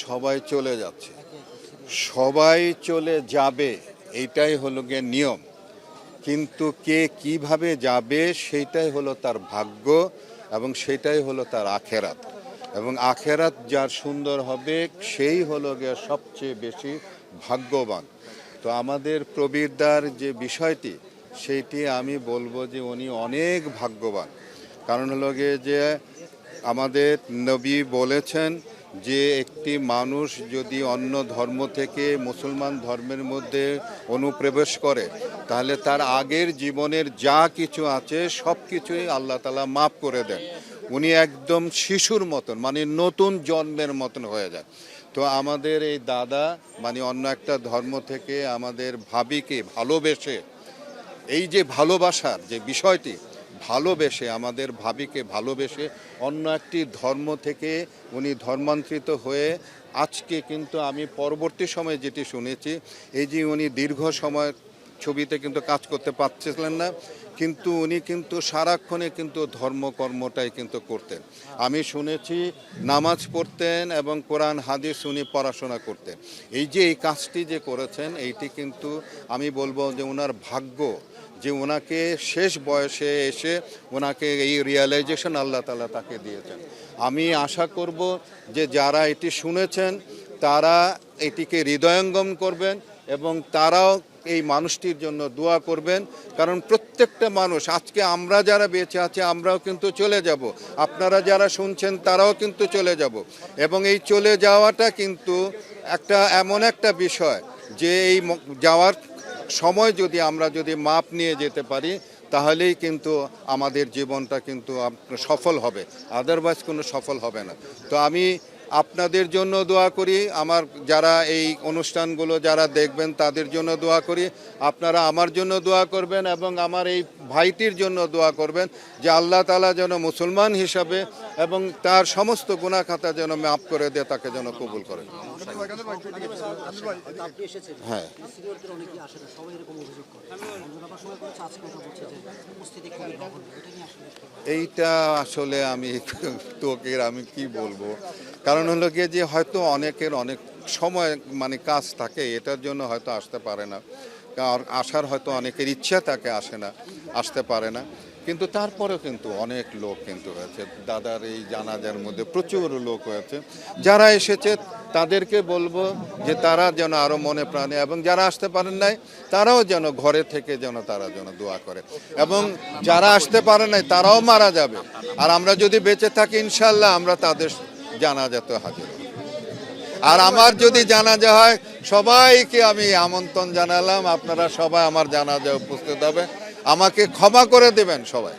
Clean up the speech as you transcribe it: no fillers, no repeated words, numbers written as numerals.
সবাই চলে যাচ্ছে, সবাই চলে যাবে, এইটাই হলো গিয়ে নিয়ম। কিন্তু কে কিভাবে যাবে সেইটাই হলো তার ভাগ্য এবং সেটাই হলো তার আখেরাত। এবং আখেরাত যার সুন্দর হবে সেই হলো গিয়ে সবচেয়ে বেশি ভাগ্যবান। তো আমাদের প্রবীরদার যে বিষয়টি সেইটি আমি বলবো যে উনি অনেক ভাগ্যবান। কারণ হলো গিয়ে যে আমাদের নবী বলেছেন যে একটি মানুষ যদি অন্য ধর্ম থেকে মুসলমান ধর্মের মধ্যে অনুপ্রবেশ করে তাহলে তার আগের জীবনের যা কিছু আছে সব কিছুই আল্লাহ তাআলা মাফ করে দেন। উনি একদম শিশুর মতন, মানে নতুন জন্মের মতন হয়ে যায়। তো আমাদের এই দাদা মানে অন্য একটা ধর্ম থেকে আমাদের ভাবিকে ভালোবেসে, এই যে ভালোবাসার যে বিষয়টি, ভালোবেসে আমাদের ভাবিকে ভালোবেসে অন্য একটি ধর্ম থেকে উনি ধর্মান্তরিত হয়ে আজকে কিন্তু আমি পরবর্তী সময়ে যেটি শুনেছি, এই যে উনি দীর্ঘ সময় ছবিতে কিন্তু কাজ করতে পারছিলেন না, কিন্তু উনি কিন্তু সারাক্ষণে কিন্তু ধর্মকর্মটাই কিন্তু করতেন। আমি শুনেছি নামাজ পড়তেন এবং কোরআন হাদিস উনি পড়াশোনা করতেন। এই যে এই কাজটি যে করেছেন এইটি কিন্তু আমি বলবো যে ওনার ভাগ্য যে ওনাকে শেষ বয়সে এসে ওনাকে এই রিয়ালাইজেশন আল্লাহ তাআলা তাকে দিয়েছেন। আমি আশা করব যে যারা এটি শুনেছেন তারা এটিকে হৃদয়ঙ্গম করবেন এবং তারাও এই মানুষটির জন্য দোয়া করবেন। কারণ প্রত্যেকটা মানুষ, আজকে আমরা যারা বেঁচে আছি আমরাও কিন্তু চলে যাব, আপনারা যারা শুনছেন তারাও কিন্তু চলে যাব। এবং এই চলে যাওয়াটা কিন্তু একটা এমন একটা বিষয় যে এই যাওয়ার সময় যদি আমরা যদি মাপ নিয়ে যেতে পারি তাহলেই কিন্তু আমাদের জীবনটা কিন্তু সফল হবে, আদারওয়াইজ কোনো সফল হবে না। তো আমি আপনাদের জন্য দোয়া করি, আমার যারা এই অনুষ্ঠানগুলো যারা দেখবেন তাদের জন্য দোয়া করি, আপনারা আমার জন্য দোয়া করবেন এবং আমার এই ভাইটির জন্য দোয়া করবেন যে আল্লাহ তাআলা যেন মুসলমান হিসাবে এবং তার সমস্ত গুনাহ খাতা যেন মাফ করে দেয়, তাকে যেন কবুল করে। হ্যাঁ, এইটা আসলে আমি তোকে আমি কি বলবো, কারণ হলো গিয়ে যে হয়তো অনেকের অনেক সময় মানে কাজ থাকে, এটার জন্য হয়তো আসতে পারে না, আসার হয়তো অনেকের ইচ্ছা থাকে আসে না, আসতে পারে না। কিন্তু তারপরেও কিন্তু অনেক লোক কিন্তু হয়েছে দাদার এই জানাজার মধ্যে, প্রচুর লোক হয়েছে। যারা এসেছে তাদেরকে বলবো যে তারা যেন আরো মনে প্রাণে, এবং যারা আসতে পারেন নাই তারাও যেন ঘরে থেকে যেন তারা যেন দোয়া করে, এবং যারা আসতে পারে নাই তারাও মারা যাবে, আর আমরা যদি বেঁচে থাকি ইনশাল্লাহ আমরা তাদের জানাজাতে হাজির। আর আমার যদি জানাজা হয় সবাইকে আমি আমন্ত্রণ জানালাম, আপনারা সবাই আমার জানাজায় উপস্থিত হবে, আমাকে ক্ষমা করে দেবেন সবাই।